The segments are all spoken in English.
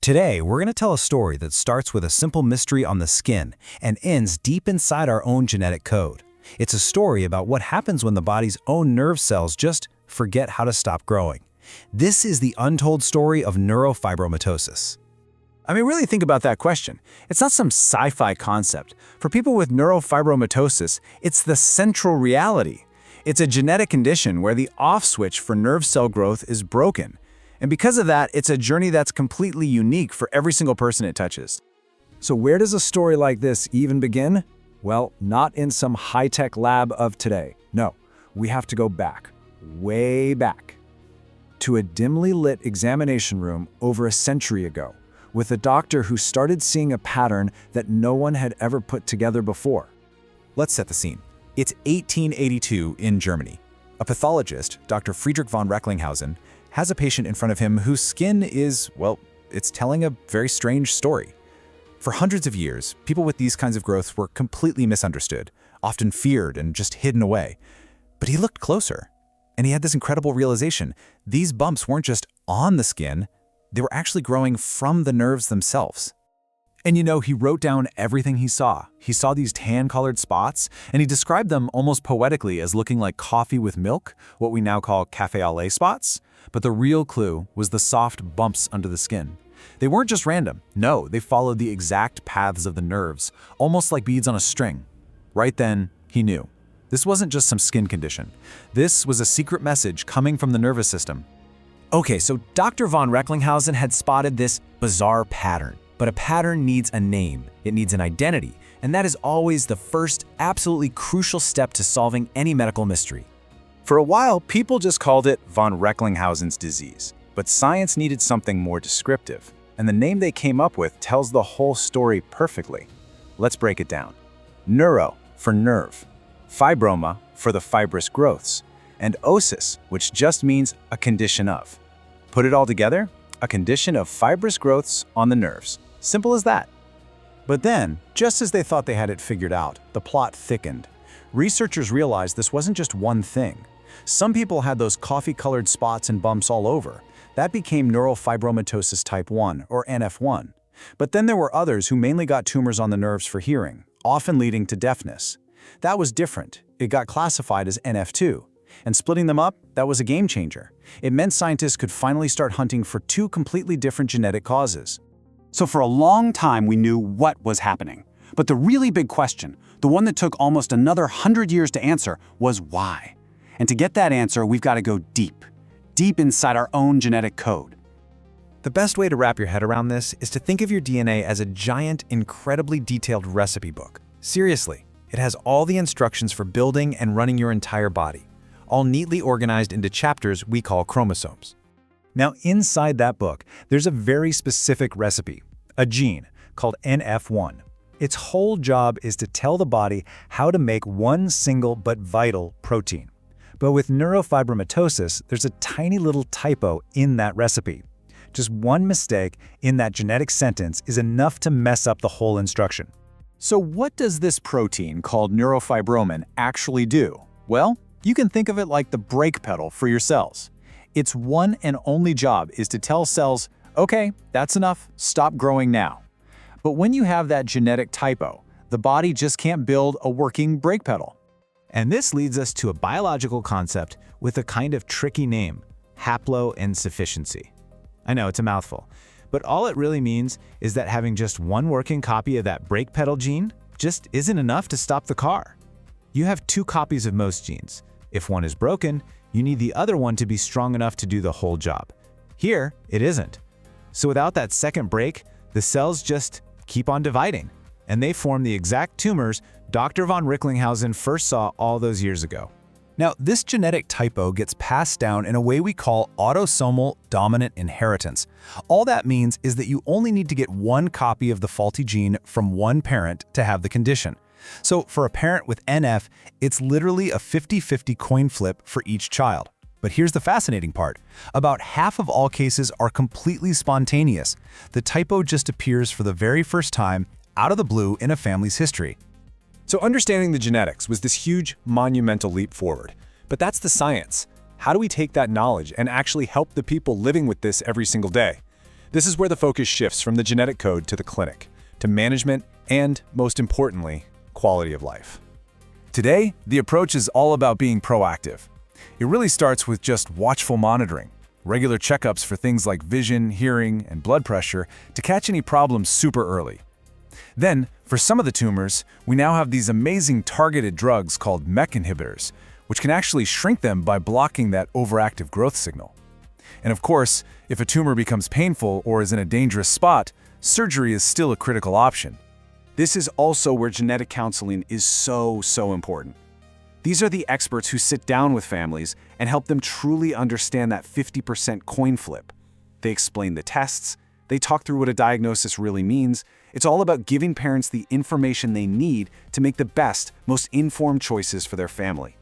Today, we're going to tell a story that starts with a simple mystery on the skin and ends deep inside our own genetic code. It's a story about what happens when the body's own nerve cells just forget how to stop growing. This is the untold story of neurofibromatosis. I mean, really think about that question. It's not some sci-fi concept. For people with neurofibromatosis, it's the central reality. It's a genetic condition where the off switch for nerve cell growth is broken. And because of that, it's a journey that's completely unique for every single person it touches. So where does a story like this even begin? Well, not in some high-tech lab of today. No, we have to go back, way back, to a dimly lit examination room over a century ago, with a doctor who started seeing a pattern that no one had ever put together before. Let's set the scene. It's 1882 in Germany. A pathologist, Dr. Friedrich von Recklinghausen, has a patient in front of him whose skin is, well, it's telling a very strange story. For hundreds of years, people with these kinds of growths were completely misunderstood, often feared and just hidden away. But he looked closer, and he had this incredible realization. These bumps weren't just on the skin, they were actually growing from the nerves themselves. And he wrote down everything he saw. He saw these tan-colored spots, and he described them almost poetically as looking like coffee with milk, what we now call café au lait spots. But the real clue was the soft bumps under the skin. They weren't just random. No, they followed the exact paths of the nerves, almost like beads on a string. Right then, he knew. This wasn't just some skin condition. This was a secret message coming from the nervous system. Okay, so Dr. von Recklinghausen had spotted this bizarre pattern. But a pattern needs a name, it needs an identity, and that is always the first, absolutely crucial step to solving any medical mystery. For a while, people just called it von Recklinghausen's disease. But science needed something more descriptive, and the name they came up with tells the whole story perfectly. Let's break it down. Neuro for nerve, fibroma for the fibrous growths, and osis, which just means a condition of. Put it all together, a condition of fibrous growths on the nerves. Simple as that. But then, just as they thought they had it figured out, the plot thickened. Researchers realized this wasn't just one thing. Some people had those coffee-colored spots and bumps all over. That became neurofibromatosis type 1, or NF1. But then there were others who mainly got tumors on the nerves for hearing, often leading to deafness. That was different. It got classified as NF2. And splitting them up, that was a game changer. It meant scientists could finally start hunting for two completely different genetic causes. So for a long time, we knew what was happening. But the really big question, the one that took almost another 100 years to answer, was why? And to get that answer, we've got to go deep, deep inside our own genetic code. The best way to wrap your head around this is to think of your DNA as a giant, incredibly detailed recipe book. Seriously, it has all the instructions for building and running your entire body, all neatly organized into chapters we call chromosomes. Now, inside that book, there's a very specific recipe, a gene called NF1. Its whole job is to tell the body how to make one single but vital protein. But with neurofibromatosis, there's a tiny little typo in that recipe. Just one mistake in that genetic sentence is enough to mess up the whole instruction. So what does this protein called neurofibromin actually do? Well, you can think of it like the brake pedal for your cells. Its one and only job is to tell cells, okay, that's enough, stop growing now. But when you have that genetic typo, the body just can't build a working brake pedal. And this leads us to a biological concept with a kind of tricky name, haploinsufficiency. I know it's a mouthful, but all it really means is that having just one working copy of that brake pedal gene just isn't enough to stop the car. You have two copies of most genes. If one is broken, you need the other one to be strong enough to do the whole job. Here, it isn't. So without that second break, the cells just keep on dividing, and they form the exact tumors Dr. von Recklinghausen first saw all those years ago. Now, this genetic typo gets passed down in a way we call autosomal dominant inheritance. All that means is that you only need to get one copy of the faulty gene from one parent to have the condition. So for a parent with NF, it's literally a 50-50 coin flip for each child. But here's the fascinating part. About half of all cases are completely spontaneous. The typo just appears for the very first time out of the blue in a family's history. So understanding the genetics was this huge, monumental leap forward. But that's the science. How do we take that knowledge and actually help the people living with this every single day? This is where the focus shifts from the genetic code to the clinic, to management, and, most importantly, quality of life. Today, the approach is all about being proactive. It really starts with just watchful monitoring, regular checkups for things like vision, hearing, and blood pressure to catch any problems super early. Then, for some of the tumors, we now have these amazing targeted drugs called MEK inhibitors, which can actually shrink them by blocking that overactive growth signal. And of course, if a tumor becomes painful or is in a dangerous spot, surgery is still a critical option. This is also where genetic counseling is so important. These are the experts who sit down with families and help them truly understand that 50% coin flip. They explain the tests, they talk through what a diagnosis really means. It's all about giving parents the information they need to make the best, most informed choices for their family.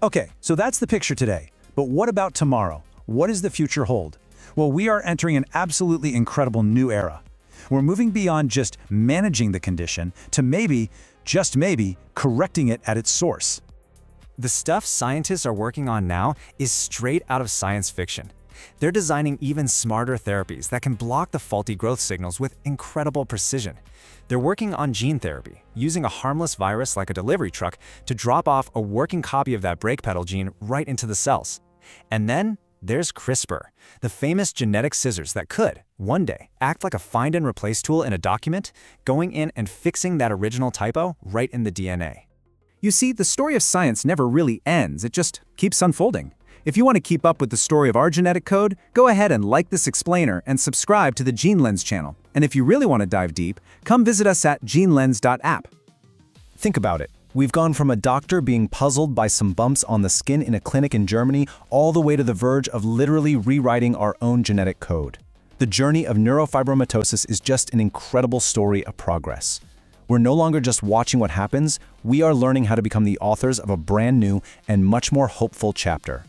Okay, so that's the picture today. But what about tomorrow? What does the future hold? Well, we are entering an absolutely incredible new era. We're moving beyond just managing the condition to maybe, just maybe, correcting it at its source. The stuff scientists are working on now is straight out of science fiction. They're designing even smarter therapies that can block the faulty growth signals with incredible precision. They're working on gene therapy, using a harmless virus like a delivery truck to drop off a working copy of that brake pedal gene right into the cells. And then there's CRISPR, the famous genetic scissors that could, one day, act like a find and replace tool in a document, going in and fixing that original typo right in the DNA. You see, the story of science never really ends, it just keeps unfolding. If you want to keep up with the story of our genetic code, go ahead and like this explainer and subscribe to the GeneLens channel. And if you really want to dive deep, come visit us at genelens.app. Think about it. We've gone from a doctor being puzzled by some bumps on the skin in a clinic in Germany all the way to the verge of literally rewriting our own genetic code. The journey of neurofibromatosis is just an incredible story of progress. We're no longer just watching what happens, we are learning how to become the authors of a brand new and much more hopeful chapter.